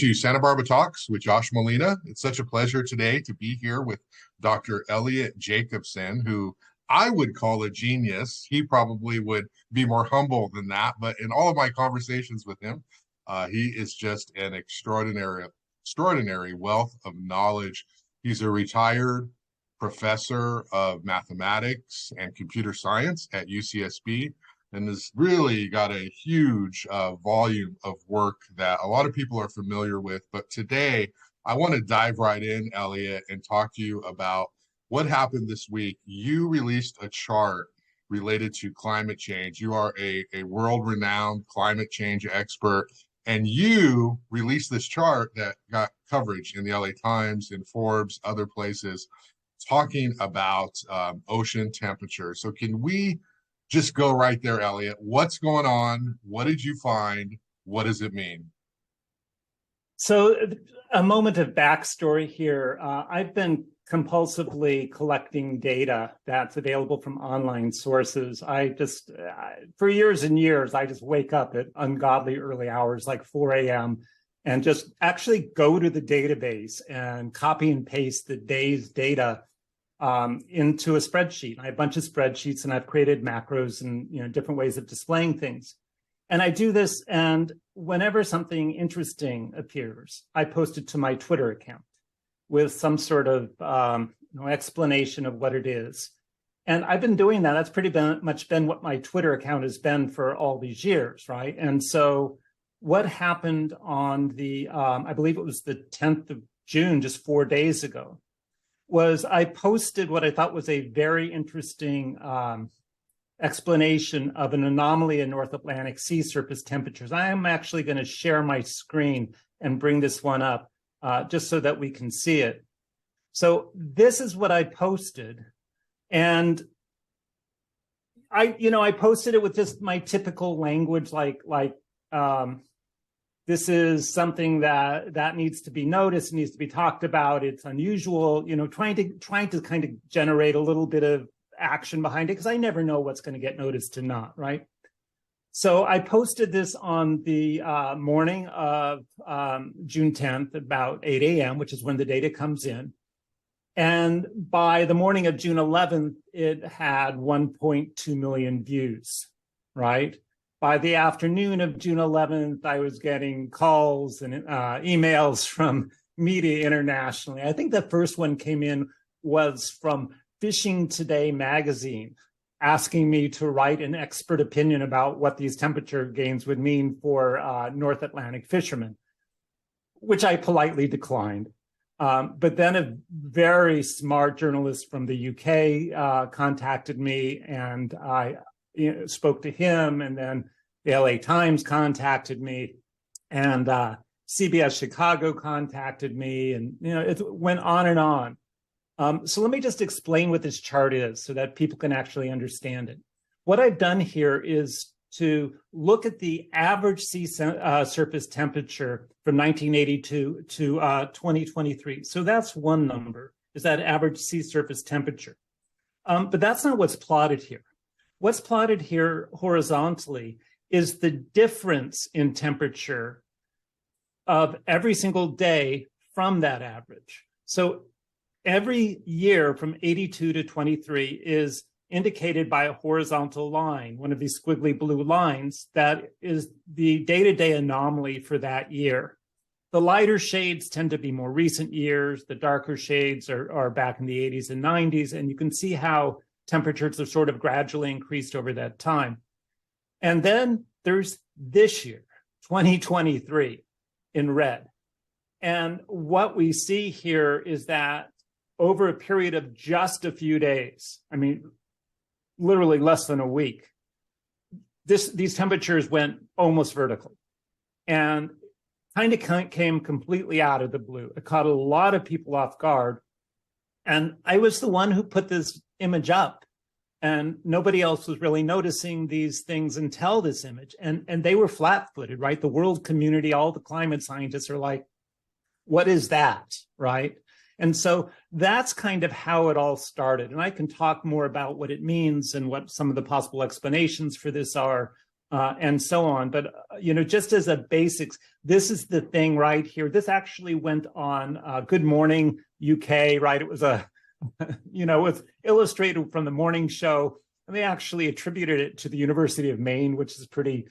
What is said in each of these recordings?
To Santa Barbara Talks with Josh Molina. It's such a pleasure today to be here with Dr. Eliot Jacobson, who I would call a genius. He probably would be more humble than that, but in all of my conversations with him, he is just an extraordinary wealth of knowledge. He's a retired professor of mathematics and computer science at UCSB, and has really got a huge volume of work that a lot of people are familiar with. But today, I want to dive right in, Eliot, and talk to you about what happened this week. You released a chart related to climate change. You are a world-renowned climate change expert, and you released this chart that got coverage in the LA Times, in Forbes, other places, talking about ocean temperature. So can we just go right there, Eliot? What's going on? What did you find? What does it mean? So a moment of backstory here. I've been compulsively collecting data that's available from online sources. For years and years, I just wake up at ungodly early hours, like 4 a.m., and just actually go to the database and copy and paste the day's data into a spreadsheet. I have a bunch of spreadsheets, and I've created macros and different ways of displaying things. And I do this, and whenever something interesting appears, I post it to my Twitter account with some sort of explanation of what it is. And I've been doing that. That's pretty much been what my Twitter account has been for all these years, right? And so what happened on the, I believe it was the 10th of June, just 4 days ago, was I posted what I thought was a very interesting explanation of an anomaly in North Atlantic sea surface temperatures. I am actually going to share my screen and bring this one up just so that we can see it. So this is what I posted. And I posted it with just my typical language, like this is something that needs to be noticed, needs to be talked about. It's unusual, trying to kind of generate a little bit of action behind it, because I never know what's going to get noticed and not, right? So I posted this on the morning of June 10th, about 8 a.m., which is when the data comes in. And by the morning of June 11th, it had 1.2 million views, right? By the afternoon of June 11th, I was getting calls and emails from media internationally. I think the first one came in was from Fishing Today magazine, asking me to write an expert opinion about what these temperature gains would mean for North Atlantic fishermen, which I politely declined. But then a very smart journalist from the UK contacted me, and I spoke to him, and then the LA Times contacted me, and CBS Chicago contacted me, and it went on and on. So let me just explain what this chart is so that people can actually understand it. What I've done here is to look at the average sea surface temperature from 1982 to 2023. So that's one number, is that average sea surface temperature. But that's not what's plotted here. What's plotted here horizontally is the difference in temperature of every single day from that average. So every year from 82 to 23 is indicated by a horizontal line, one of these squiggly blue lines, that is the day-to-day anomaly for that year. The lighter shades tend to be more recent years. The darker shades are back in the 80s and 90s, and you can see how temperatures have sort of gradually increased over that time. And then there's this year, 2023, in red. And what we see here is that over a period of just a few days, I mean, literally less than a week, these temperatures went almost vertical, and kind of came completely out of the blue. It caught a lot of people off guard. And I was the one who put this image up, and nobody else was really noticing these things until this image. And they were flat-footed, right? The world community, all the climate scientists are like, what is that, right? And so that's kind of how it all started. And I can talk more about what it means and what some of the possible explanations for this are. and so on. But, just as a basics, this is the thing right here. This actually went on Good Morning UK, right? It was it was illustrated from the morning show. And they actually attributed it to the University of Maine, which is pretty,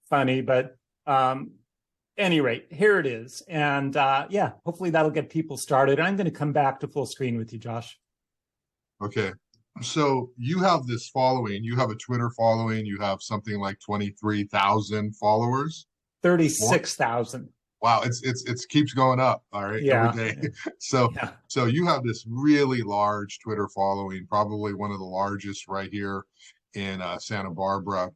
funny. But any rate, here it is. And hopefully that'll get people started. I'm going to come back to full screen with you, Josh. Okay. So you have this following, you have a Twitter following, you have something like 23,000 followers. 36,000. Wow, it's keeps going up, all right, every day. So you have this really large Twitter following, probably one of the largest right here in Santa Barbara.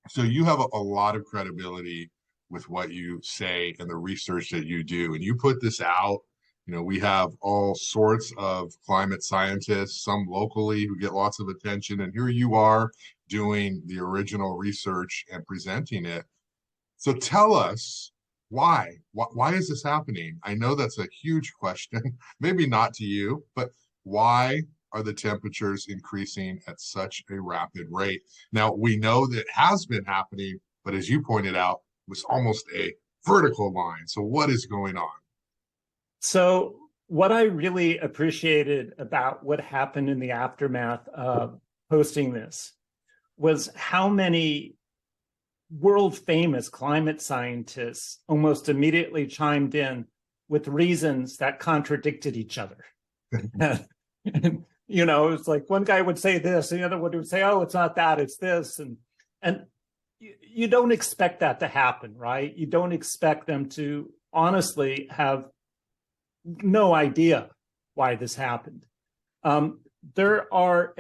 So you have a lot of credibility with what you say and the research that you do, and you put this out. We have all sorts of climate scientists, some locally who get lots of attention, and here you are doing the original research and presenting it. So tell us why is this happening? I know that's a huge question, maybe not to you, but why are the temperatures increasing at such a rapid rate? Now, we know that it has been happening, but as you pointed out, it was almost a vertical line. So what is going on? So what I really appreciated about what happened in the aftermath of posting this was how many world famous climate scientists almost immediately chimed in with reasons that contradicted each other. And, it's like one guy would say this, and the other one would say, oh, it's not that, it's this. And you don't expect that to happen, right? You don't expect them to honestly have no idea why this happened. There are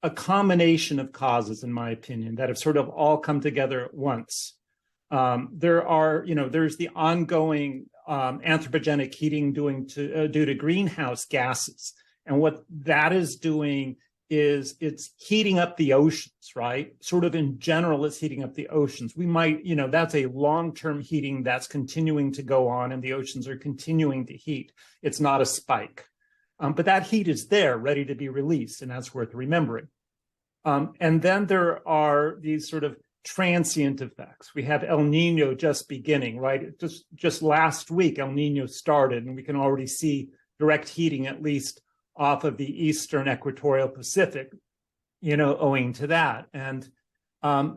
a combination of causes, in my opinion, that have sort of all come together at once. There's the ongoing anthropogenic heating due to greenhouse gases. And what that is doing is it's heating up the oceans, right? Sort of in general, it's heating up the oceans. We might, that's a long-term heating that's continuing to go on, and the oceans are continuing to heat. It's not a spike. But that heat is there, ready to be released, and that's worth remembering. And then there are these sort of transient effects. We have El Nino just beginning, right? Just last week, El Nino started, and we can already see direct heating, at least off of the eastern equatorial Pacific, owing to that. And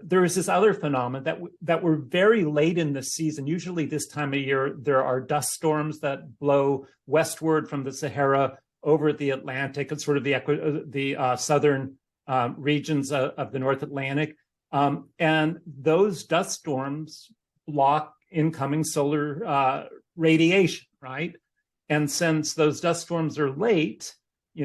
there is this other phenomenon that we're very late in the season. Usually this time of year, there are dust storms that blow westward from the Sahara over the Atlantic and sort of the southern regions of the North Atlantic. And those dust storms block incoming solar radiation, right? And since those dust storms are late,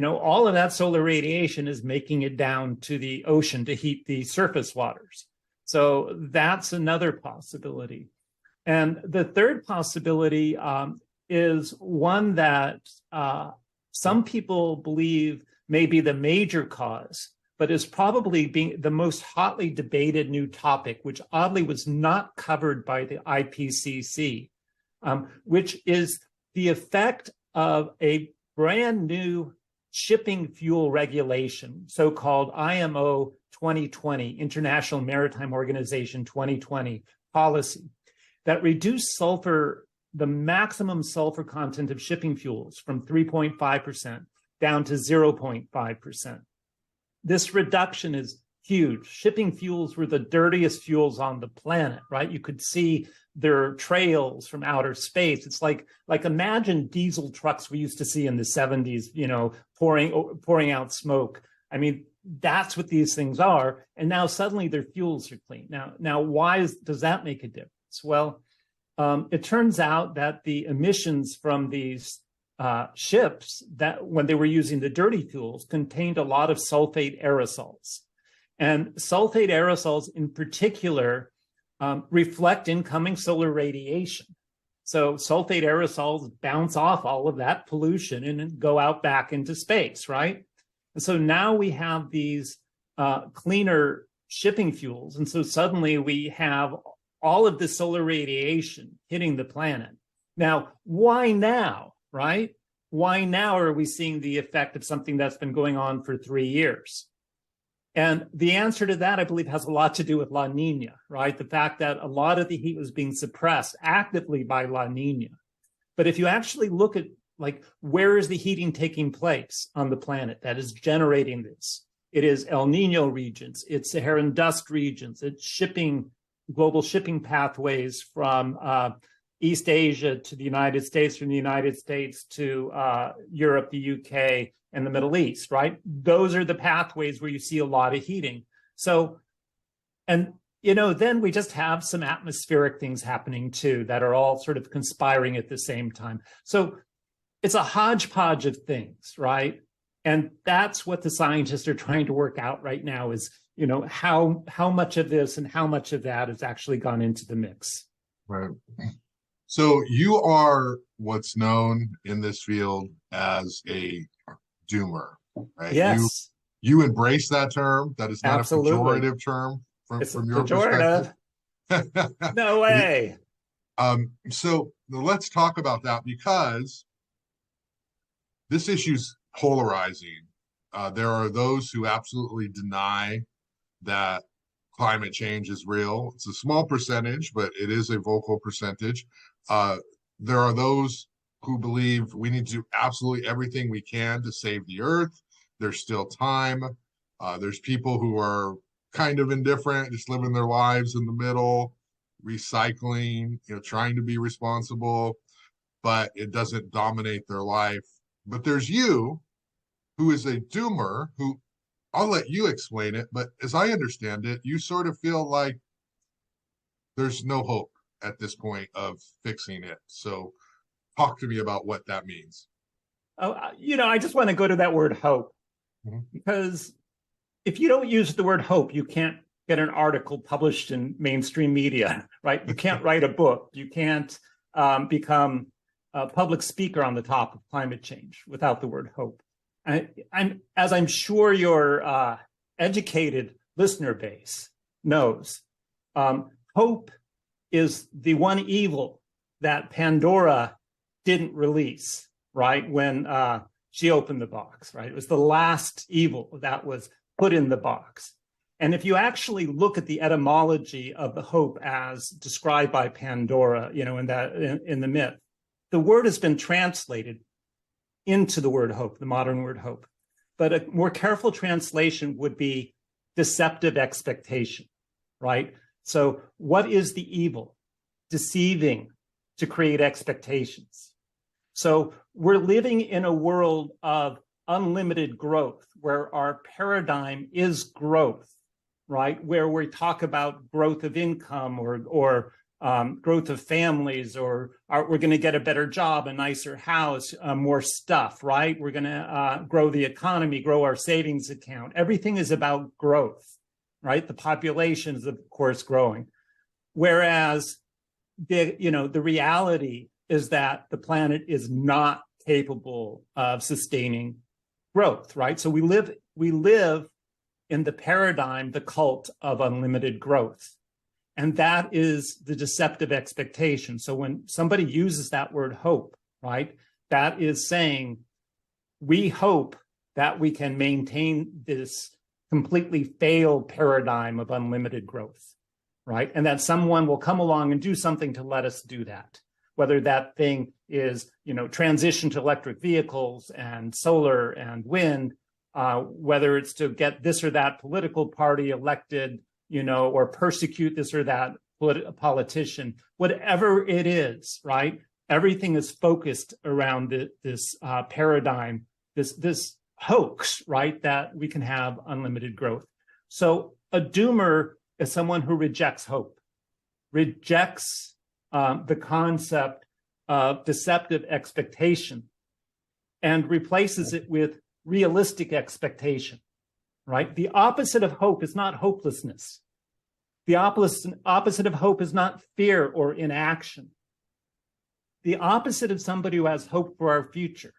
all of that solar radiation is making it down to the ocean to heat the surface waters. So that's another possibility. And the third possibility is one that some people believe may be the major cause, but is probably being the most hotly debated new topic, which oddly was not covered by the IPCC, which is the effect of a brand new shipping fuel regulation, so-called IMO 2020, International Maritime Organization 2020 policy, that reduced the maximum sulfur content of shipping fuels from 3.5% down to 0.5%. This reduction is huge. Shipping fuels were the dirtiest fuels on the planet, right? You could see their trails from outer space. It's like imagine diesel trucks we used to see in the 70s, pouring out smoke. I mean, that's what these things are. And now suddenly their fuels are clean. Now, why does that make a difference? Well, it turns out that the emissions from these ships, that when they were using the dirty fuels, contained a lot of sulfate aerosols. And sulfate aerosols in particular reflect incoming solar radiation. So sulfate aerosols bounce off all of that pollution and go out back into space, right? And so now we have these cleaner shipping fuels. And so suddenly we have all of the solar radiation hitting the planet. Now, why now, right? Why now are we seeing the effect of something that's been going on for 3 years? And the answer to that, I believe, has a lot to do with La Nina, right? The fact that a lot of the heat was being suppressed actively by La Nina. But if you actually look at, like, where is the heating taking place on the planet that is generating this? It is El Nino regions, it's Saharan dust regions, it's global shipping pathways from East Asia to the United States, from the United States to Europe, the UK, and the Middle East, right? Those are the pathways where you see a lot of heating. So, and then we just have some atmospheric things happening too that are all sort of conspiring at the same time. So it's a hodgepodge of things, right? And that's what the scientists are trying to work out right now is, how much of this and how much of that has actually gone into the mix. Right. So you are what's known in this field as a doomer, right? Yes. You embrace that term. That is not Absolutely. a pejorative term from your pejorative. perspective. No way. So let's talk about that because this issue's polarizing. There are those who absolutely deny that climate change is real. It's a small percentage, but it is a vocal percentage. There are those who believe we need to do absolutely everything we can to save the earth. There's still time. There's people who are kind of indifferent, just living their lives in the middle, recycling, trying to be responsible, but it doesn't dominate their life. But there's you, who is a doomer, who I'll let you explain it, but as I understand it, you sort of feel like there's no hope at this point of fixing it. So talk to me about what that means. Oh, I just want to go to that word hope, because if you don't use the word hope, you can't get an article published in mainstream media, right? You can't write a book. You can't become a public speaker on the top of climate change without the word hope. As I'm sure your educated listener base knows, hope is the one evil that Pandora didn't release, right? When she opened the box, right? It was the last evil that was put in the box. And if you actually look at the etymology of the hope as described by Pandora, in the myth, the word has been translated into the word hope, the modern word hope. But a more careful translation would be deceptive expectation, right? So what is the evil? Deceiving to create expectations. So we're living in a world of unlimited growth where our paradigm is growth, right? Where we talk about growth of income or growth of families, or we're going to get a better job, a nicer house, more stuff, right? We're going to grow the economy, grow our savings account. Everything is about growth, right? The population is, of course, growing. Whereas the reality is that the planet is not capable of sustaining growth, right? So we live in the paradigm, the cult of unlimited growth. And that is the deceptive expectation. So when somebody uses that word hope, right, that is saying, we hope that we can maintain this completely failed paradigm of unlimited growth, right? And that someone will come along and do something to let us do that. Whether that thing is, transition to electric vehicles and solar and wind, whether it's to get this or that political party elected, or persecute this or that politician, whatever it is, right? Everything is focused around this paradigm, this hoax, right? That we can have unlimited growth. So a doomer is someone who rejects hope, rejects the concept of deceptive expectation, and replaces it with realistic expectation. Right? The opposite of hope is not hopelessness. The opposite of hope is not fear or inaction. The opposite of somebody who has hope for our future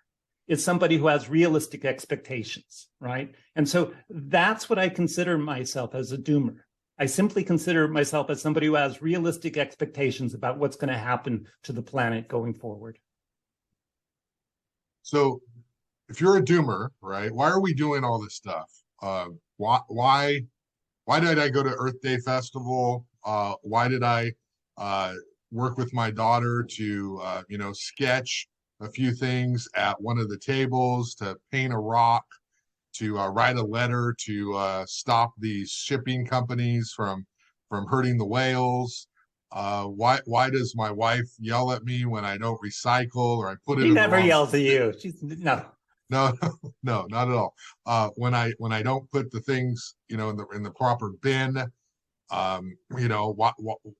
is somebody who has realistic expectations, right? And so that's what I consider myself as a doomer. I simply consider myself as somebody who has realistic expectations about what's going to happen to the planet going forward. So if you're a doomer, right, why are we doing all this stuff? Why did I go to Earth Day Festival? Why did I work with my daughter to sketch a few things at one of the tables, to paint a rock, to write a letter to stop these shipping companies from hurting the whales? Why does my wife yell at me when I don't recycle, or I put it She in the never wrong? yells at you. She's no. No, no, not at all. When I don't put the things in the proper bin, why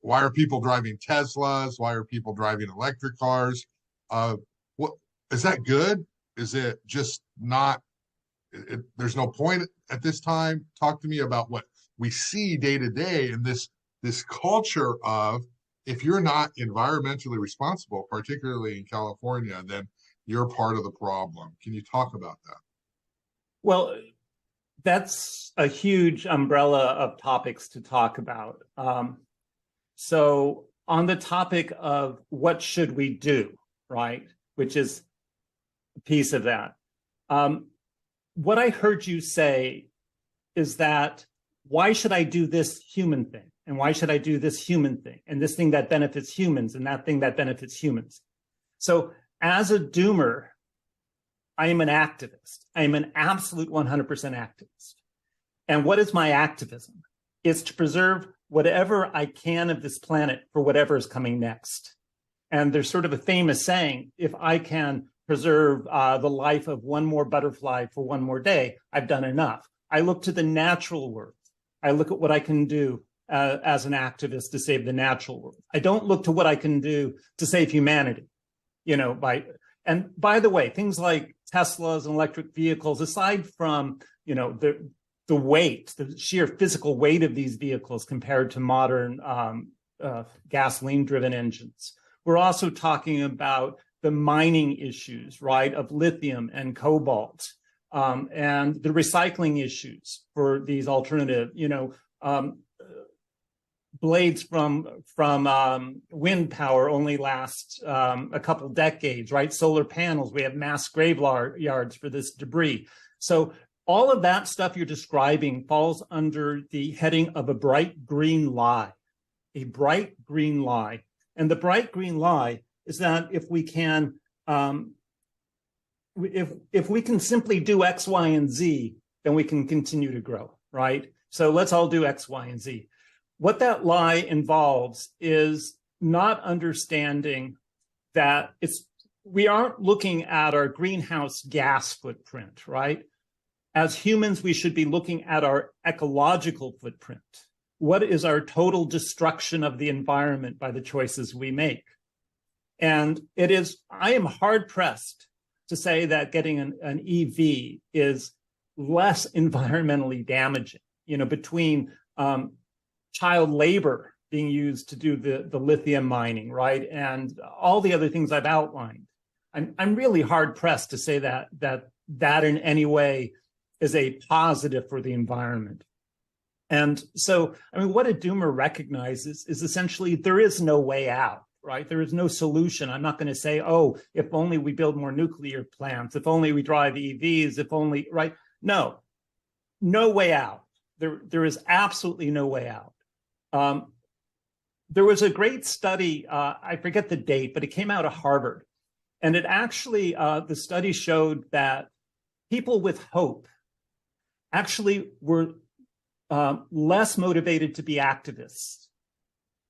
are people driving Teslas? Why are people driving electric cars? What is that good? Is it just not? There's no point at this time. Talk to me about what we see day to day in this culture of, if you're not environmentally responsible, particularly in California, then you're part of the problem. Can you talk about that? Well, that's a huge umbrella of topics to talk about. So on the topic of what should we do, right, which is a piece of that. What I heard you say is that, why should I do this human thing? And why should I do this human thing? And this thing that benefits humans and that thing that benefits humans. So as a doomer, I am an activist. I am an absolute 100% activist. And what is my activism? It's to preserve whatever I can of this planet for whatever is coming next. And there's sort of a famous saying, if I can preserve the life of one more butterfly for one more day, I've done enough. I look to the natural world. I look at what I can do as an activist to save the natural world. I don't look to what I can do to save humanity, and by the way, things like Teslas and electric vehicles, aside from, the weight, the sheer physical weight of these vehicles compared to modern gasoline-driven engines, we're also talking about the mining issues, right, of lithium and cobalt, and the recycling issues for these alternative, blades from wind power only last a couple decades, right? Solar panels, we have mass graveyards for this debris. So all of that stuff you're describing falls under the heading of a bright green lie, a bright green lie. And the bright green lie is that if we can, if we can simply do X, Y, and Z, then we can continue to grow, right? So let's all do X, Y, and Z. What that lie involves is not understanding that we aren't looking at our greenhouse gas footprint, right? As humans, we should be looking at our ecological footprint. What is our total destruction of the environment by the choices we make? And I am hard pressed to say that getting an EV is less environmentally damaging, between child labor being used to do the lithium mining, right? And all the other things I've outlined. I'm really hard pressed to say that in any way is a positive for the environment. And so, what a doomer recognizes is essentially there is no way out, right? There is no solution. I'm not going to say, oh, if only we build more nuclear plants, if only we drive EVs, if only, right? No way out. There is absolutely no way out. There was a great study, I forget the date, but it came out of Harvard. And it actually, the study showed that people with hope actually were less motivated to be activists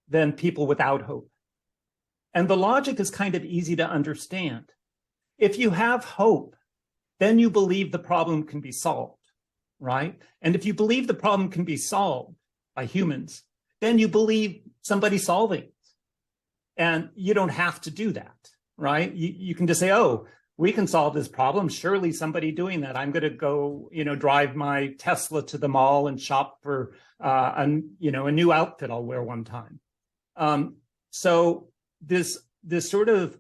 than people without hope. And the logic is kind of easy to understand. If you have hope, then you believe the problem can be solved, right? And if you believe the problem can be solved by humans, then you believe somebody solving it. And you don't have to do that, right? You can just say, oh, we can solve this problem. Surely somebody doing that. I'm going to go, drive my Tesla to the mall and shop for, a new outfit I'll wear one time. So this sort of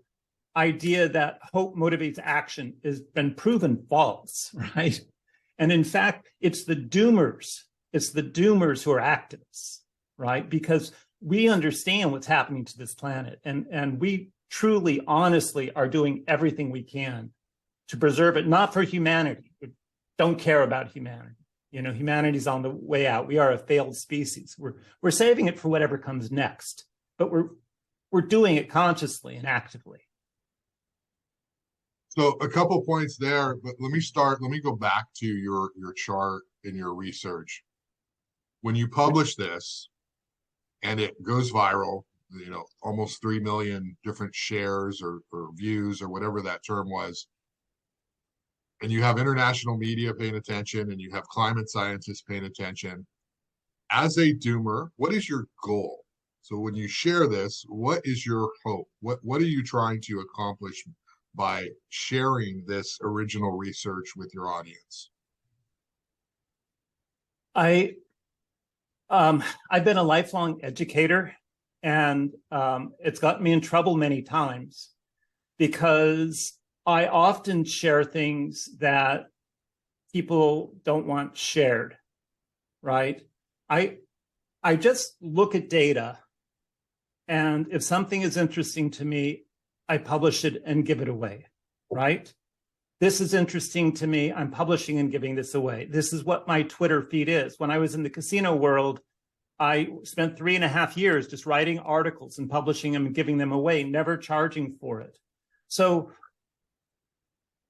idea that hope motivates action has been proven false, right? And in fact, it's the doomers who are activists, right? Because we understand what's happening to this planet, and we truly, honestly are doing everything we can to preserve it, not for humanity. We don't care about humanity, Humanity's on the way out. We are a failed species. We're saving it for whatever comes next, but we're doing it consciously and actively. So a couple points there, but let me go back to your chart in your research. When you publish this and it goes viral, almost 3 million different shares or views or whatever that term was, and you have international media paying attention and you have climate scientists paying attention, as a doomer, what is your goal? So when you share this, what is your hope? What are you trying to accomplish by sharing this original research with your audience? I've been a lifelong educator, and it's gotten me in trouble many times because I often share things that people don't want shared, right? I just look at data, and if something is interesting to me, I publish it and give it away, right? This is interesting to me. I'm publishing and giving this away. This is what my Twitter feed is. When I was in the casino world, I spent 3.5 years just writing articles and publishing them and giving them away, never charging for it. So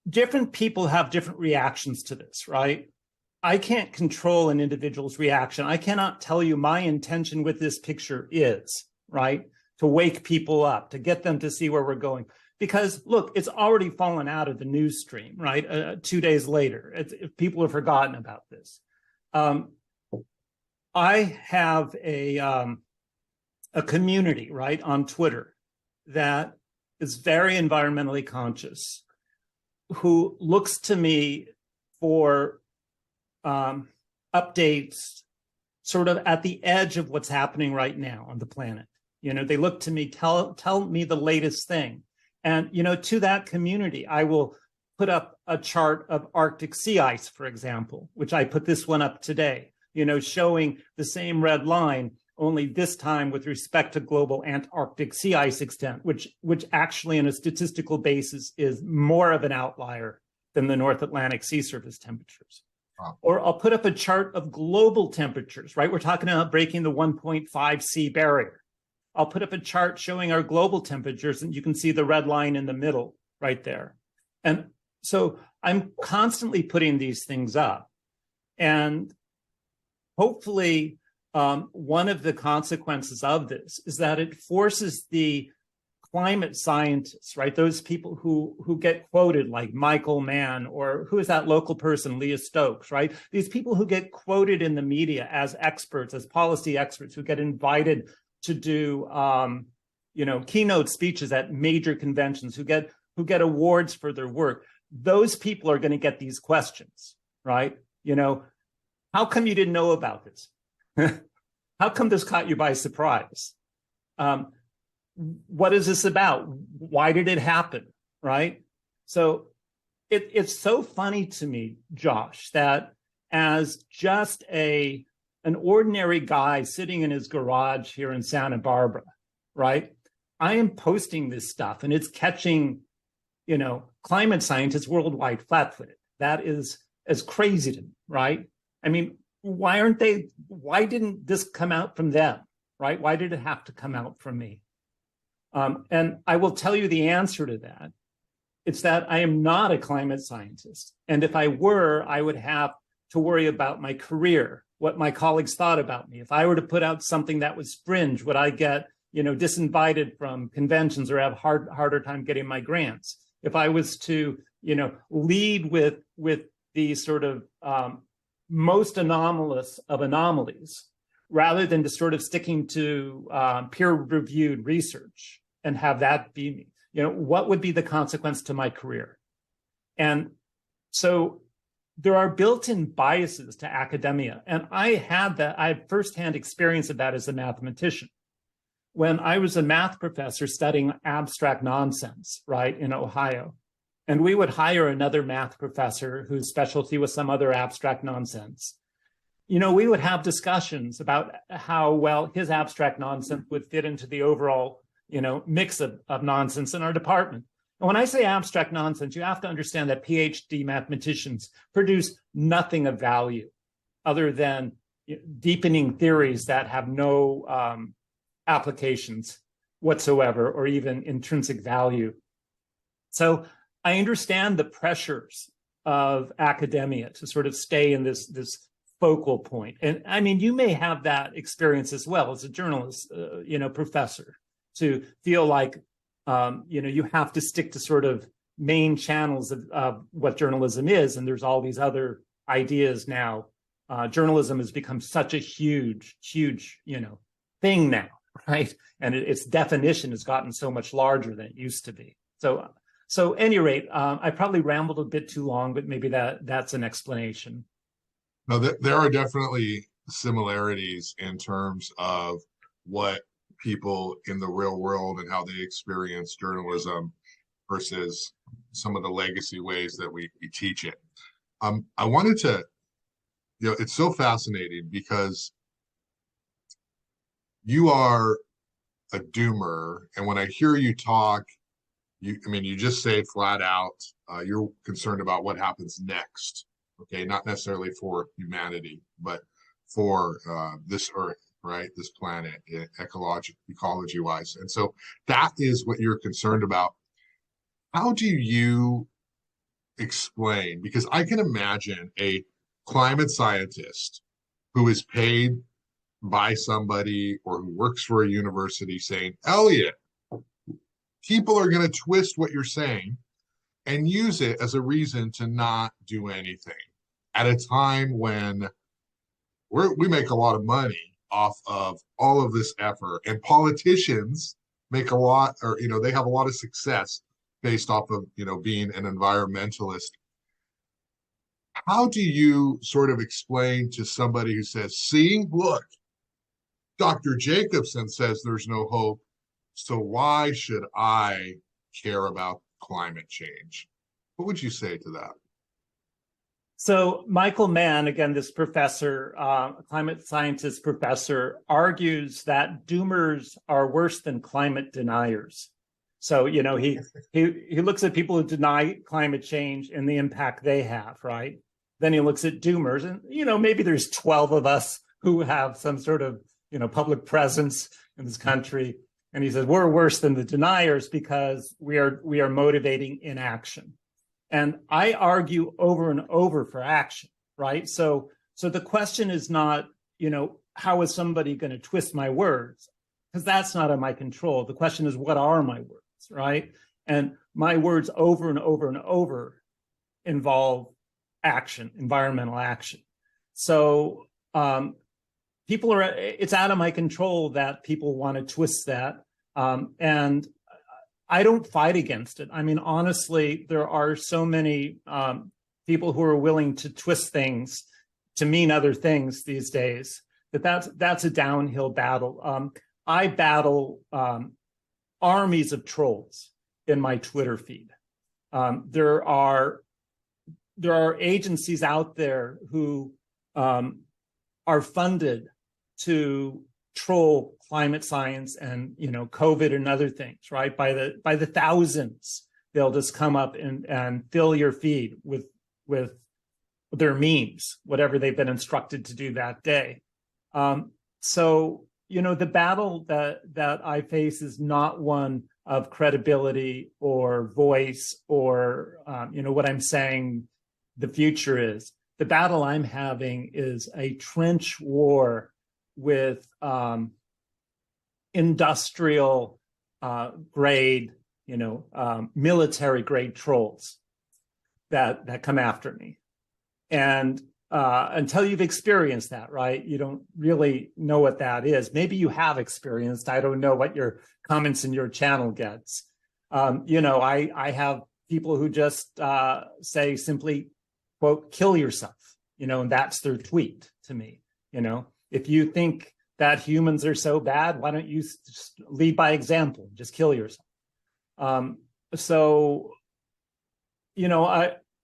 different people have different reactions to this, right? I can't control an individual's reaction. I cannot tell you my intention with this picture is, right? To wake people up, to get them to see where we're going. Because look, it's already fallen out of the news stream, right? 2 days later, people have forgotten about this. I have a community, right, on Twitter that is very environmentally conscious, who looks to me for updates sort of at the edge of what's happening right now on the planet. They look to me, tell me the latest thing. And, to that community, I will put up a chart of Arctic sea ice, for example, which I put this one up today, showing the same red line, only this time with respect to global Antarctic sea ice extent, which actually on a statistical basis is more of an outlier than the North Atlantic sea surface temperatures. Wow. Or I'll put up a chart of global temperatures, right? We're talking about breaking the 1.5 C barrier. I'll put up a chart showing our global temperatures, and you can see the red line in the middle right there. And so I'm constantly putting these things up. And hopefully, one of the consequences of this is that it forces the climate scientists, right? Those people who get quoted like Michael Mann, or who is that local person, Leah Stokes, right? These people who get quoted in the media as experts, as policy experts, who get invited to do, keynote speeches at major conventions, who get awards for their work. Those people are going to get these questions, right? How come you didn't know about this? How come this caught you by surprise? What is this about? Why did it happen, right? So it's so funny to me, Josh, that as just an ordinary guy sitting in his garage here in Santa Barbara, right? I am posting this stuff and it's catching, climate scientists worldwide flat-footed. That is as crazy to me, right? I mean, why didn't this come out from them, right? Why did it have to come out from me? And I will tell you the answer to that. It's that I am not a climate scientist. And if I were, I would have to worry about my career, what my colleagues thought about me. If I were to put out something that was fringe, would I get, disinvited from conventions or have harder time getting my grants? If I was to, lead with the sort of most anomalous of anomalies, rather than just sort of sticking to peer-reviewed research and have that be me, what would be the consequence to my career? And so there are built-in biases to academia. And I had firsthand experience of that as a mathematician. When I was a math professor studying abstract nonsense, right, in Ohio, and we would hire another math professor whose specialty was some other abstract nonsense, we would have discussions about how well his abstract nonsense would fit into the overall, mix of nonsense in our department. And when I say abstract nonsense, you have to understand that PhD mathematicians produce nothing of value, other than deepening theories that have no applications whatsoever or even intrinsic value. So I understand the pressures of academia to sort of stay in this focal point. And I mean, you may have that experience as well as a journalist, professor, to feel like, you have to stick to sort of main channels of what journalism is. And there's all these other ideas now. Journalism has become such a huge, thing now, right? And its definition has gotten so much larger than it used to be. So at any rate, I probably rambled a bit too long, but maybe that's an explanation. No, there are definitely similarities in terms of what people in the real world and how they experience journalism versus some of the legacy ways that we teach it. I wanted to, it's so fascinating because you are a doomer, and when I hear you talk, you just say flat out, you're concerned about what happens next. Okay, not necessarily for humanity, but for this earth, right? This planet, ecology wise. And so that is what you're concerned about. How do you explain? Because I can imagine a climate scientist who is paid by somebody or who works for a university saying, Eliot, people are going to twist what you're saying and use it as a reason to not do anything at a time when we make a lot of money off of all of this effort, and politicians make a lot, or they have a lot of success based off of being an environmentalist. How do you sort of explain to somebody who says, see, look, Dr. Jacobson says there's no hope, so why should I care about climate change? What would you say to that? So Michael Mann, again, this professor, climate scientist professor, argues that doomers are worse than climate deniers. So, he looks at people who deny climate change and the impact they have, right? Then he looks at doomers, and, maybe there's 12 of us who have some sort of, public presence in this country. And he says, we're worse than the deniers because we are motivating inaction. And I argue over and over for action, right? So the question is not, how is somebody going to twist my words? Because that's not in my control. The question is, what are my words, right? And my words over and over and over involve action, environmental action. So it's out of my control that people want to twist that. And I don't fight against it. I mean, honestly, there are so many people who are willing to twist things to mean other things these days that's a downhill battle. I battle armies of trolls in my Twitter feed. There are agencies out there who are funded to troll climate science and COVID and other things, right? By the thousands, they'll just come up and fill your feed with their memes, whatever they've been instructed to do that day. So the battle that I face is not one of credibility or voice or what I'm saying the future is. The battle I'm having is a trench war with industrial grade, military grade trolls that come after me. And until you've experienced that, right, you don't really know what that is. Maybe you have experienced. I don't know what your comments in your channel gets. I have people who just say simply, quote, kill yourself, and that's their tweet to me. If you think that humans are so bad, why don't you just lead by example, just kill yourself?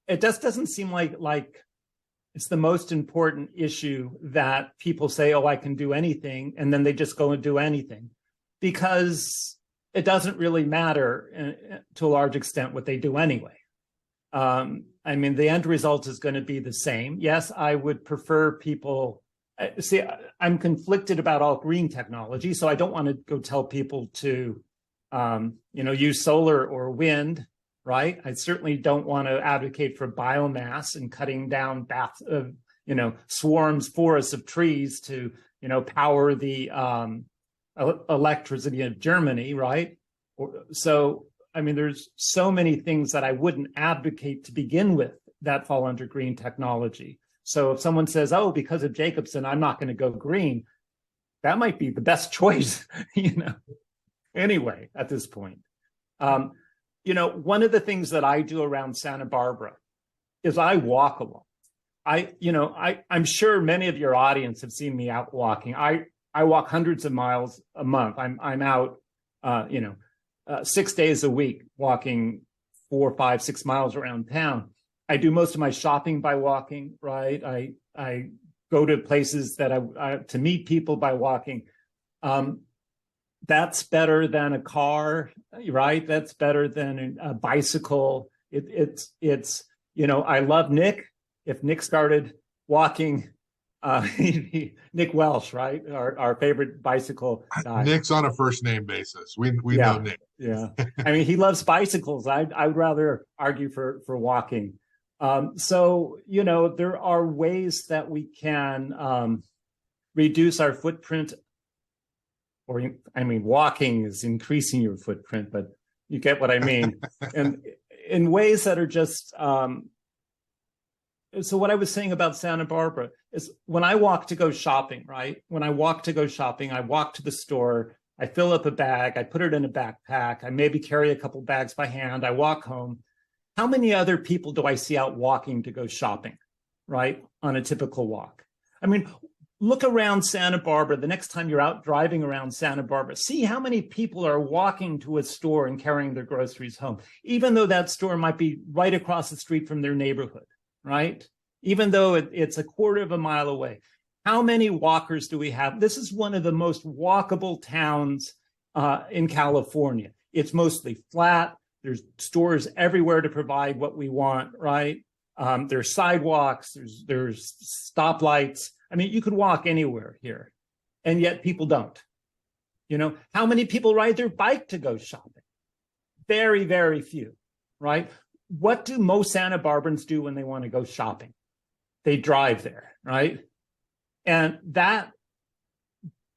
It just doesn't seem like it's the most important issue that people say, oh, I can do anything, and then they just go and do anything, because it doesn't really matter to a large extent what they do anyway. I mean, the end result is going to be the same. Yes, I would prefer people see. I'm conflicted about all green technology, so I don't want to go tell people to, use solar or wind. Right? I certainly don't want to advocate for biomass and cutting down swarms, forests of trees to, power the electricity of Germany. Right? So, I mean, there's so many things that I wouldn't advocate to begin with that fall under green technology. So if someone says, oh, because of Jacobson, I'm not going to go green, that might be the best choice, anyway, at this point. One of the things that I do around Santa Barbara is I walk a lot. I'm sure many of your audience have seen me out walking. I walk hundreds of miles a month. I'm out, 6 days a week, walking 4, 5, 6 miles around town. I do most of my shopping by walking, right? I go to places that I to meet people by walking. That's better than a car, right? That's better than a bicycle. It's I love Nick. If Nick started walking, Nick Welsh, right? Our favorite bicycle guy. Nick's on a first name basis. We know Nick. Yeah. I mean, he loves bicycles. I would rather argue for walking. So, there are ways that we can reduce our footprint. Walking is increasing your footprint, but you get what I mean. And in ways that are just, so what I was saying about Santa Barbara is when I walk to go shopping, right? When I walk to go shopping, I walk to the store, I fill up a bag, I put it in a backpack, I maybe carry a couple bags by hand, I walk home. How many other people do I see out walking to go shopping, right? On a typical walk. I mean, look around Santa Barbara the next time you're out driving around Santa Barbara. See how many people are walking to a store and carrying their groceries home, even though that store might be right across the street from their neighborhood, right? Even though it's a quarter of a mile away. How many walkers do we have? This is one of the most walkable towns in California. It's mostly flat. There's stores everywhere to provide what we want, right? There's sidewalks, there's stoplights. I mean, you could walk anywhere here, and yet people don't. How many people ride their bike to go shopping? Very, very few, right? What do most Santa Barbans do when they want to go shopping? They drive there, right? And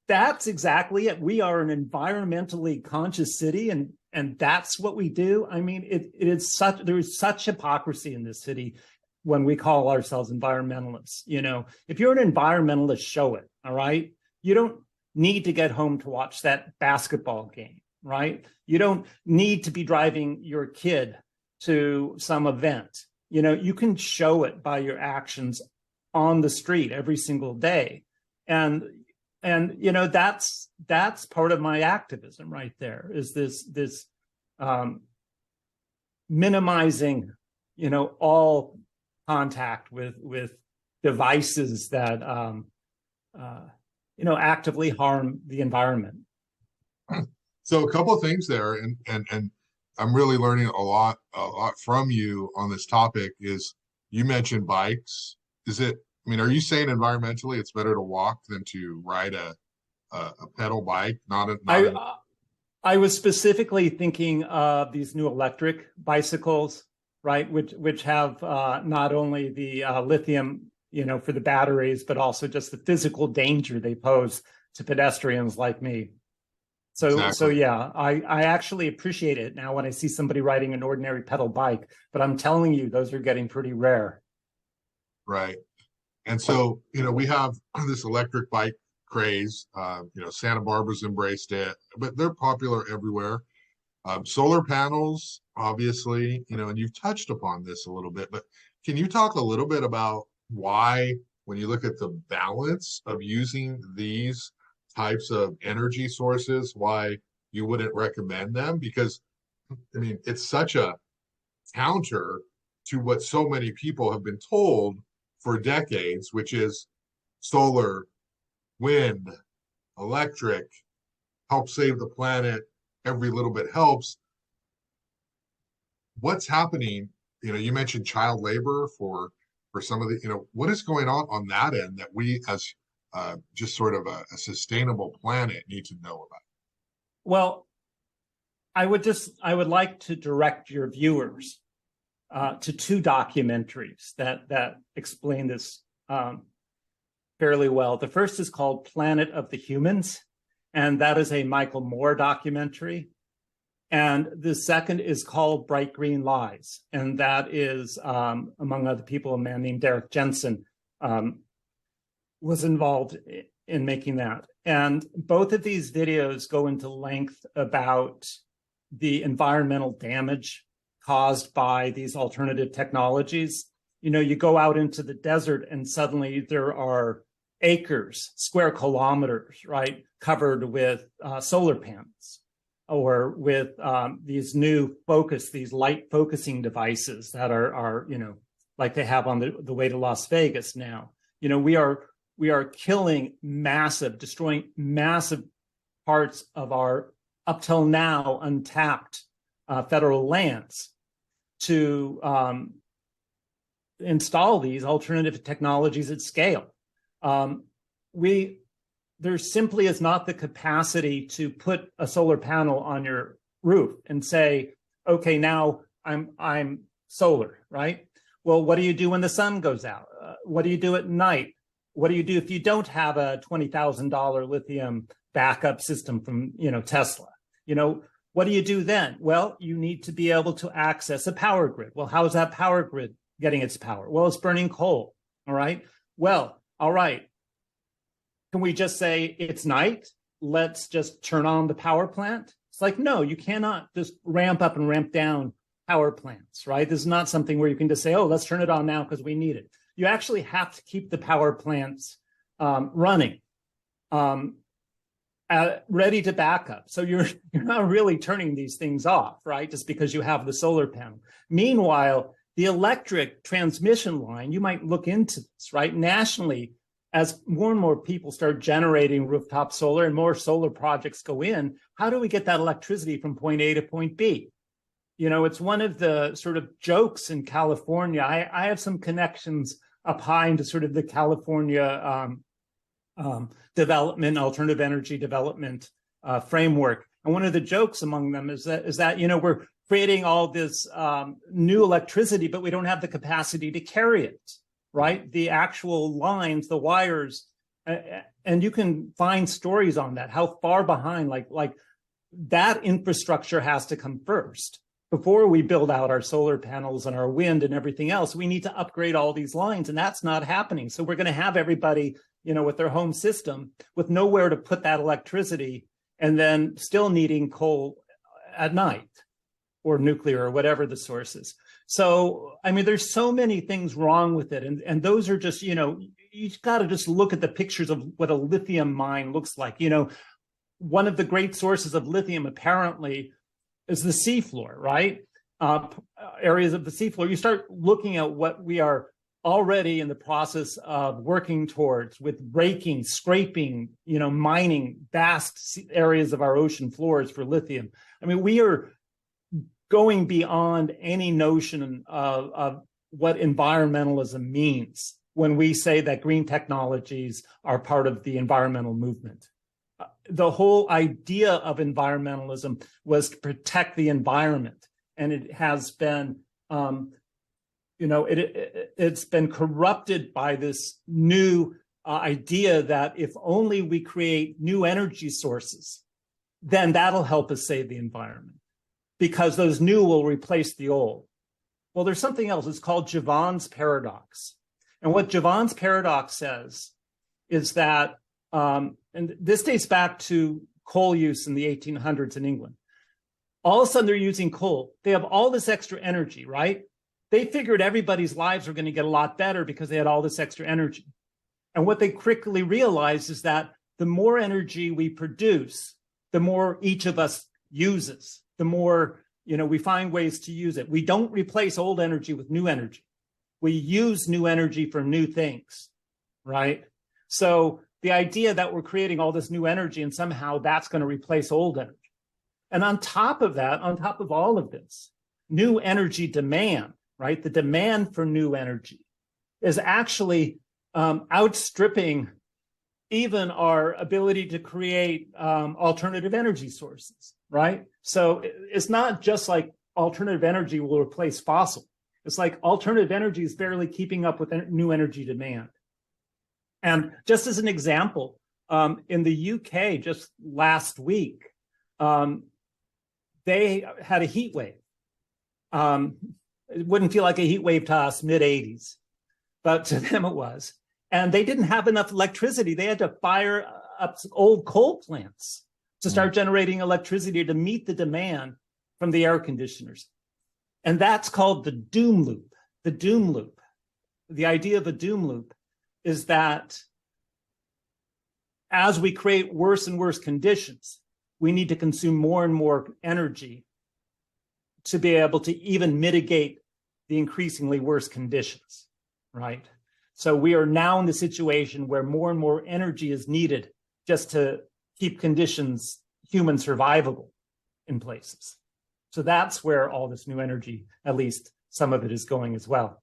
that's exactly it. We are an environmentally conscious city, and that's what we do. I mean, there is such hypocrisy in this city when we call ourselves environmentalists. If you're an environmentalist, show it. All right. You don't need to get home to watch that basketball game, right? You don't need to be driving your kid to some event. You can show it by your actions on the street every single day. And that's part of my activism right there, is this minimizing, all contact with devices that actively harm the environment. So a couple of things there, and I'm really learning a lot from you on this topic. Is you mentioned bikes. Are you saying environmentally it's better to walk than to ride a pedal bike? I was specifically thinking of these new electric bicycles, right? Which have not only the lithium, for the batteries, but also just the physical danger they pose to pedestrians like me. So, exactly. So yeah, I actually appreciate it now when I see somebody riding an ordinary pedal bike, but I'm telling you, those are getting pretty rare. Right. And so, we have this electric bike craze. Santa Barbara's embraced it, but they're popular everywhere. Solar panels, obviously, and you've touched upon this a little bit, but can you talk a little bit about why, when you look at the balance of using these types of energy sources, why you wouldn't recommend them? Because, it's such a counter to what so many people have been told for decades, which is solar, wind, electric, help save the planet, every little bit helps. What's happening you mentioned child labor for some of the, what is going on that end that we as just sort of a sustainable planet need to know about? Well, I would like to direct your viewers to two documentaries that explain this fairly well. The first is called Planet of the Humans, and that is a Michael Moore documentary. And the second is called Bright Green Lies, and that is, among other people, a man named Derek Jensen was involved in making that. And both of these videos go into length about the environmental damage caused by these alternative technologies. You go out into the desert and suddenly there are acres, square kilometers, right, covered with solar panels, or with these new these light focusing devices that are like they have on the way to Las Vegas now. We are killing destroying massive parts of our up till now untapped federal lands to install these alternative technologies at scale. There simply is not the capacity to put a solar panel on your roof and say, okay, now I'm solar, right? Well, what do you do when the sun goes out? What do you do at night? What do you do if you don't have a $20,000 lithium backup system from, Tesla? What do you do then? Well, you need to be able to access a power grid. Well, how is that power grid getting its power? Well, it's burning coal, all right? Well, all right. Can we just say it's night? Let's just turn on the power plant? It's like, no, you cannot just ramp up and ramp down power plants, right? This is not something where you can just say, oh, let's turn it on now because we need it. You actually have to keep the power plants running, ready to back up. So you're not really turning these things off, right? Just because you have the solar panel. Meanwhile, the electric transmission line, you might look into this, right? Nationally, as more and more people start generating rooftop solar and more solar projects go in, how do we get that electricity from point A to point B? It's one of the sort of jokes in California. I have some connections up high into sort of the California development, alternative energy development framework. And one of the jokes among them is that we're creating all this new electricity, but we don't have the capacity to carry it, right? The actual lines, the wires, and you can find stories on that, how far behind, like that infrastructure has to come first. Before we build out our solar panels and our wind and everything else, we need to upgrade all these lines, and that's not happening. So we're going to have everybody, with their home system with nowhere to put that electricity, and then still needing coal at night or nuclear or whatever the source is. So, there's so many things wrong with it. And those are just, you've got to just look at the pictures of what a lithium mine looks like. One of the great sources of lithium apparently is the seafloor, right? Areas of the seafloor. You start looking at what we are already in the process of working towards with raking, scraping, mining vast areas of our ocean floors for lithium. We are going beyond any notion of what environmentalism means when we say that green technologies are part of the environmental movement. The whole idea of environmentalism was to protect the environment, and it has been, it's been corrupted by this new idea that if only we create new energy sources, then that'll help us save the environment, because those new will replace the old. Well, there's something else. It's called Jevons paradox, and what Jevons paradox says is that. And this dates back to coal use in the 1800s in England. All of a sudden, they're using coal. They have all this extra energy, right? They figured everybody's lives were going to get a lot better because they had all this extra energy. And what they quickly realized is that the more energy we produce, the more each of us uses, the more, we find ways to use it. We don't replace old energy with new energy. We use new energy for new things, right? So the idea that we're creating all this new energy and somehow that's going to replace old energy. And on top of that, on top of all of this, new energy demand, right? The demand for new energy is actually outstripping even our ability to create alternative energy sources, right? So it's not just like alternative energy will replace fossil. It's like alternative energy is barely keeping up with new energy demand. And just as an example, in the UK just last week, they had a heat wave. It wouldn't feel like a heat wave to us, mid 80s, but to them it was. And they didn't have enough electricity. They had to fire up old coal plants to start generating electricity to meet the demand from the air conditioners. And that's called the doom loop. The doom loop. The idea of a doom loop is that as we create worse and worse conditions, we need to consume more and more energy to be able to even mitigate the increasingly worse conditions, right? So we are now in the situation where more and more energy is needed just to keep conditions human survivable in places. So that's where all this new energy, at least some of it, is going as well.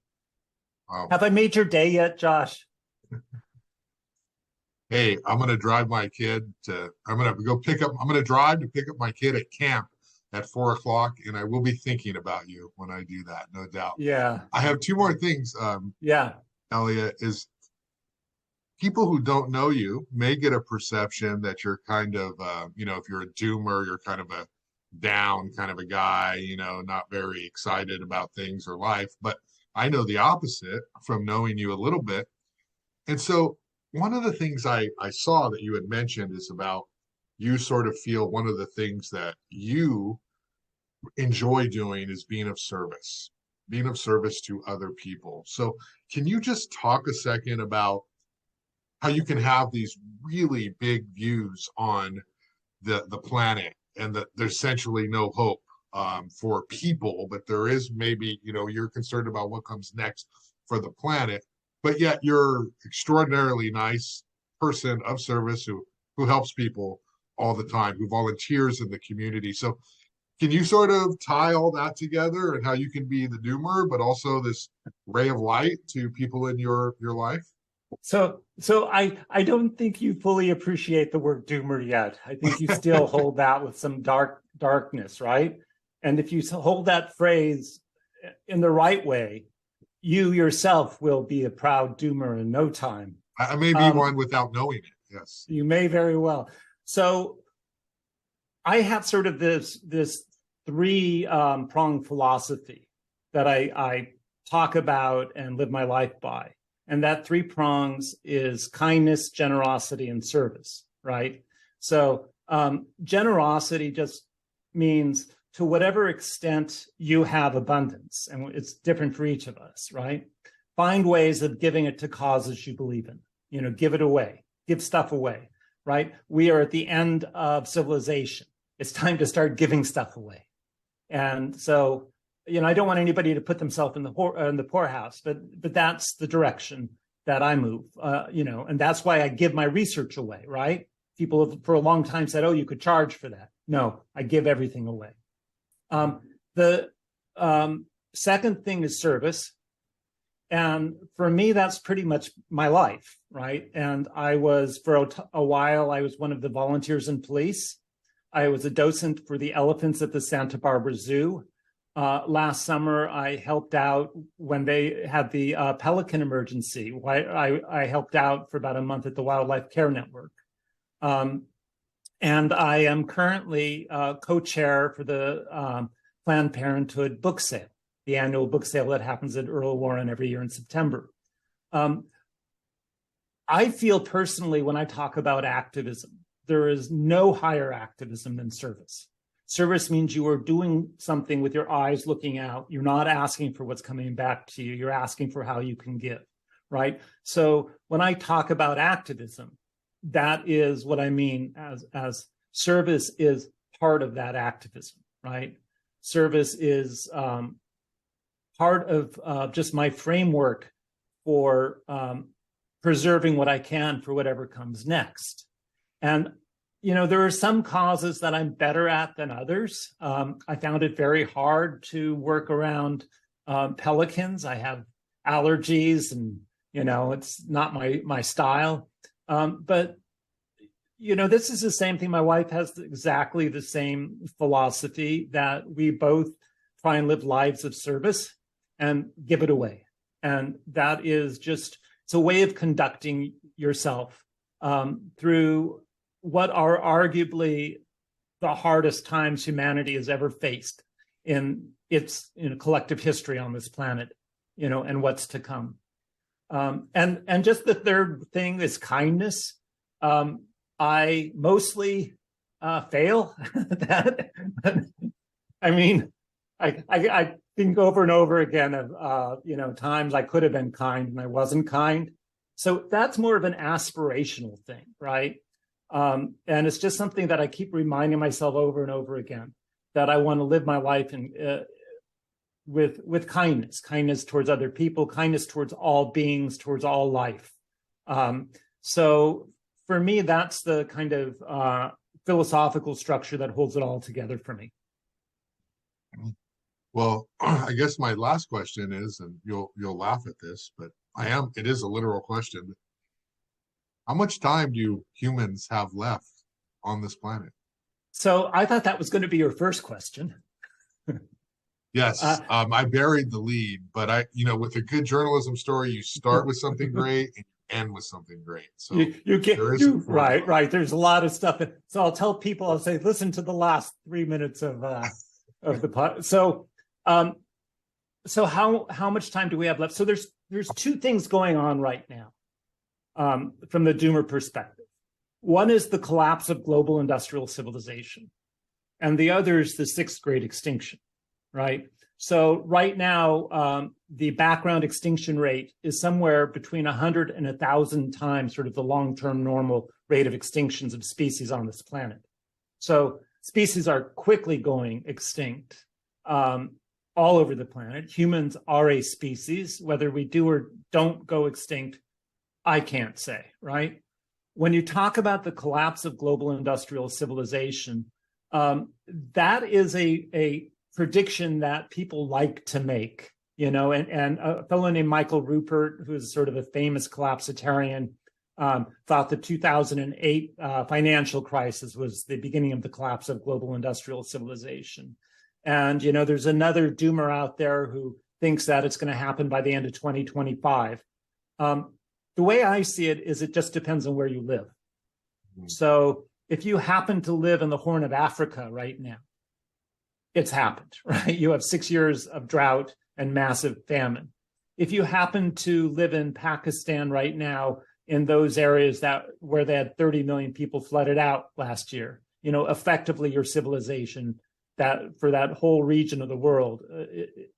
Wow. Have I made your day yet, Josh? Hey, I'm going to drive my kid to, I'm going to drive to pick up my kid at camp at 4:00, and I will be thinking about you when I do that, no doubt. Yeah. I have two more things. Yeah. Eliot, is people who don't know you may get a perception that you're kind of, if you're a doomer, you're kind of a down kind of a guy, not very excited about things or life. But I know the opposite from knowing you a little bit. And so one of the things I saw that you had mentioned is about you sort of feel one of the things that you enjoy doing is being of service to other people. So can you just talk a second about how you can have these really big views on the planet and that there's essentially no hope for people, but there is maybe, you're concerned about what comes next for the planet, but yet you're extraordinarily nice person of service who helps people all the time, who volunteers in the community. So can you sort of tie all that together and how you can be the doomer, but also this ray of light to people in your life? So I don't think you fully appreciate the word doomer yet. I think you still hold that with some darkness, right? And if you hold that phrase in the right way, you yourself will be a proud doomer in no time. I may be one without knowing it. Yes. You may very well. So I have sort of this three prong philosophy that I talk about and live my life by. And that three prongs is kindness, generosity, and service, right? So generosity just means to whatever extent you have abundance, and it's different for each of us, right? Find ways of giving it to causes you believe in. Give it away, give stuff away, right? We are at the end of civilization. It's time to start giving stuff away. And so, I don't want anybody to put themselves in the poorhouse, but that's the direction that I move, and that's why I give my research away, right? People have for a long time said, oh, you could charge for that. No, I give everything away. The second thing is service. And for me, that's pretty much my life, right? And I was, for a while, I was one of the volunteers in police. I was a docent for the elephants at the Santa Barbara Zoo. Last summer, I helped out when they had the pelican emergency. I helped out for about a month at the Wildlife Care Network. And I am currently co-chair for the Planned Parenthood book sale, the annual book sale that happens at Earl Warren every year in September. I feel personally, when I talk about activism, there is no higher activism than service. Service means you are doing something with your eyes looking out. You're not asking for what's coming back to you. You're asking for how you can give, right? So when I talk about activism, that is what I mean as service is part of that activism, right? Service is part of just my framework for preserving what I can for whatever comes next. And, there are some causes that I'm better at than others. I found it very hard to work around pelicans. I have allergies, and it's not my style. But this is the same thing. My wife has exactly the same philosophy, that we both try and live lives of service and give it away. And that is just, it's a way of conducting yourself through what are arguably the hardest times humanity has ever faced in its collective history on this planet, and what's to come. And just the third thing is kindness. I mostly fail that. I mean, I think over and over again of times I could have been kind and I wasn't kind. So that's more of an aspirational thing, right? And it's just something that I keep reminding myself over and over again, that I want to live my life with kindness towards other people, kindness towards all beings, towards all life. So for me, that's the kind of philosophical structure that holds it all together for me. Well, I guess my last question is, and you'll laugh at this, but it is a literal question. How much time do humans have left on this planet? So I thought that was going to be your first question. Yes, I buried the lead, but with a good journalism story, you start with something great and you end with something great. So right. There's a lot of stuff. So I'll tell people, I'll say, listen to the last 3 minutes of the pod. So how much time do we have left? So there's two things going on right now from the doomer perspective. One is the collapse of global industrial civilization, and the other is the sixth great extinction, right? So right now, the background extinction rate is somewhere between 100 and 1,000 times sort of the long-term normal rate of extinctions of species on this planet. So species are quickly going extinct all over the planet. Humans are a species. Whether we do or don't go extinct, I can't say, right? When you talk about the collapse of global industrial civilization, that is a prediction that people like to make, and a fellow named Michael Rupert, who's sort of a famous collapsitarian, thought the 2008 financial crisis was the beginning of the collapse of global industrial civilization. And, there's another doomer out there who thinks that it's going to happen by the end of 2025. The way I see it is it just depends on where you live. Mm-hmm. So if you happen to live in the Horn of Africa right now, it's happened, right? You have 6 years of drought and massive famine. If you happen to live in Pakistan right now, in those areas where they had 30 million people flooded out last year, effectively your civilization that for that whole region of the world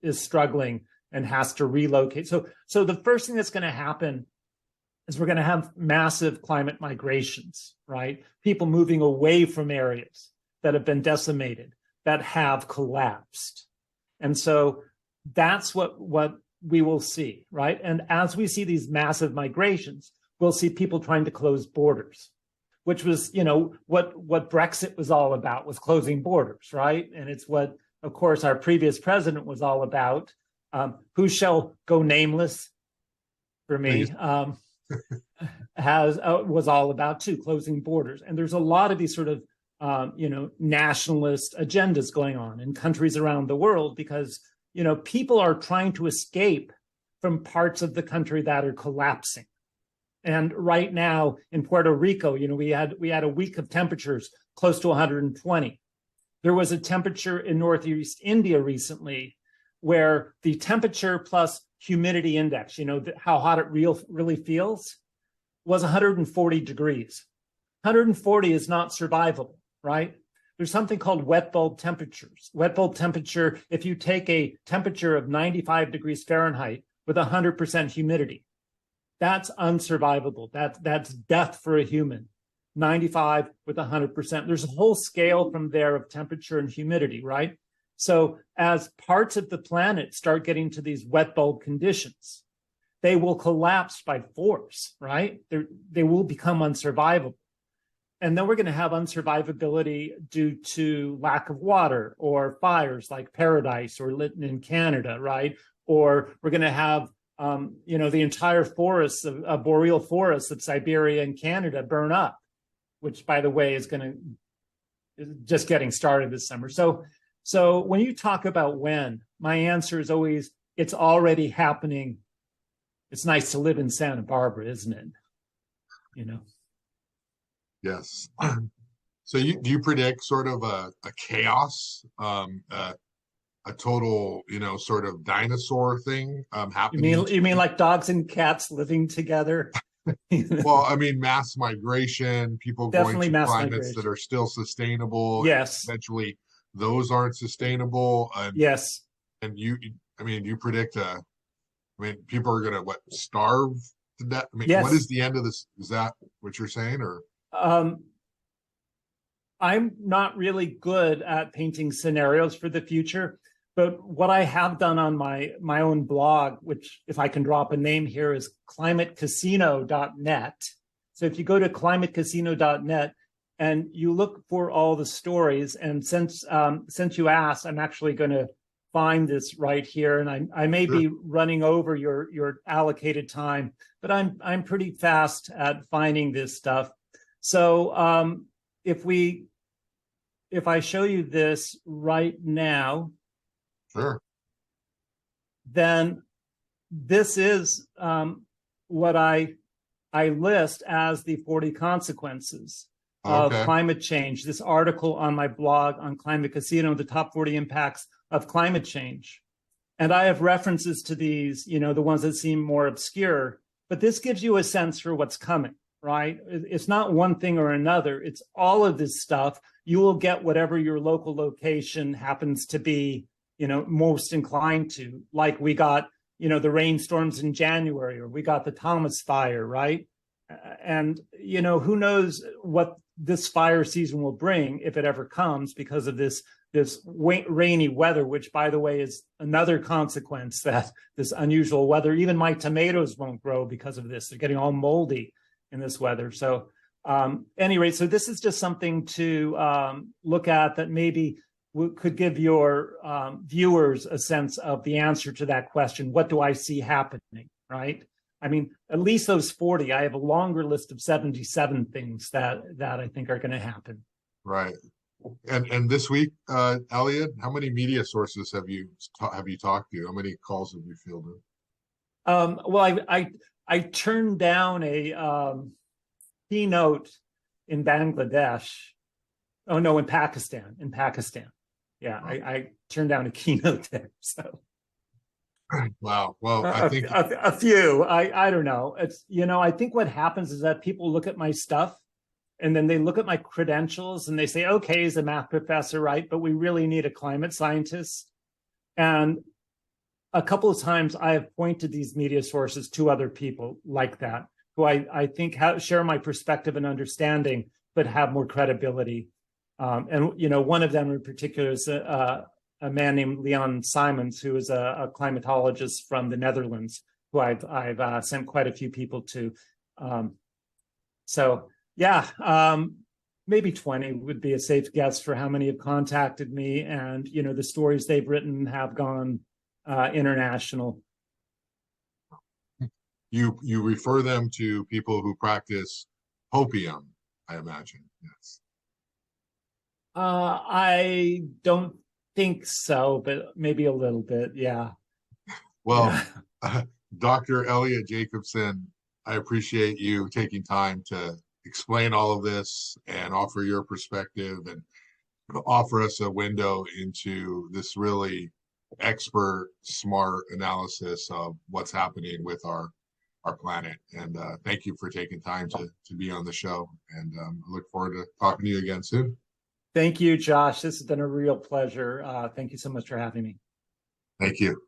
is struggling and has to relocate. So the first thing that's going to happen is we're going to have massive climate migrations, right? People moving away from areas that have been decimated, that have collapsed. And so that's what we will see, right? And as we see these massive migrations, we'll see people trying to close borders, which was, what Brexit was all about, was closing borders, right? And it's what, of course, our previous president was all about, who shall go nameless for me, was all about too, closing borders. And there's a lot of these sort of nationalist agendas going on in countries around the world because, people are trying to escape from parts of the country that are collapsing. And right now in Puerto Rico, we had a week of temperatures close to 120. There was a temperature in Northeast India recently where the temperature plus humidity index, how hot it really feels, was 140 degrees. 140 is not survivable, right? There's something called wet bulb temperatures. Wet bulb temperature, if you take a temperature of 95 degrees Fahrenheit with 100% humidity, that's unsurvivable. That's death for a human. 95 with 100%. There's a whole scale from there of temperature and humidity, right? So as parts of the planet start getting to these wet bulb conditions, they will collapse by force, right? They will become unsurvivable. And then we're going to have unsurvivability due to lack of water or fires like Paradise or Lytton in Canada, right? or we're going to have the entire forests of boreal forests of Siberia and Canada burn up, which, by the way, is just getting started this summer. So when you talk about when, my answer is always, it's already happening. It's nice to live in Santa Barbara, isn't it? Yes. So do you predict sort of a chaos, a total, sort of dinosaur thing happening? You mean like dogs and cats living together? Well, I mean, mass migration, people Definitely going to mass climates migration. that are still sustainable. Yes. Eventually, those aren't sustainable. Yes. And do you predict people are going to starve to death? I mean, yes. What is the end of this? Is that what you're saying, or? I'm not really good at painting scenarios for the future, but what I have done on my own blog, which, if I can drop a name here, is climatecasino.net. So if you go to climatecasino.net and you look for all the stories, and since you asked, I'm actually going to find this right here, and I may be running over your allocated time, but I'm pretty fast at finding this stuff. So if I show you this right now, sure, then this is what I list as the 40 consequences of climate change. This article on my blog on Climate Casino, the top 40 impacts of climate change. And I have references to these, the ones that seem more obscure, but this gives you a sense for what's coming, right? It's not one thing or another. It's all of this stuff. You will get whatever your local location happens to be, most inclined to. Like we got, the rainstorms in January, or we got the Thomas fire, right? And, who knows what this fire season will bring, if it ever comes, because of this rainy weather, which, by the way, is another consequence, that this unusual weather. Even my tomatoes won't grow because of this. They're getting all moldy in this weather. So anyway, so this is just something to look at that maybe could give your viewers a sense of the answer to that question. What do I see happening, right? I mean, at least those 40. I have a longer list of 77 things that I think are going to happen. Right. And this week, Eliot, how many media sources have you talked to? How many calls have you fielded? Well, I turned down a keynote in Bangladesh. Oh no, in Pakistan. Yeah, I turned down a keynote there. So. Wow. Well, I think a few. I don't know. It's I think what happens is that people look at my stuff, and then they look at my credentials and they say, okay, he's a math professor, right? But we really need a climate scientist. And a couple of times I have pointed these media sources to other people like that, who I think share my perspective and understanding, but have more credibility. And one of them in particular is a man named Leon Simons, who is a climatologist from the Netherlands, who I've sent quite a few people to. So yeah, maybe 20 would be a safe guess for how many have contacted me, and the stories they've written have gone international. You refer them to people who practice hopium, I imagine. Yes. I don't think so, but maybe a little bit. Yeah. Well, yeah. Dr. Eliot Jacobson, I appreciate you taking time to explain all of this and offer your perspective and offer us a window into this really expert, smart analysis of what's happening with our planet. And thank you for taking time to be on the show. And I look forward to talking to you again soon. Thank you, Josh. This has been a real pleasure. Thank you so much for having me. Thank you.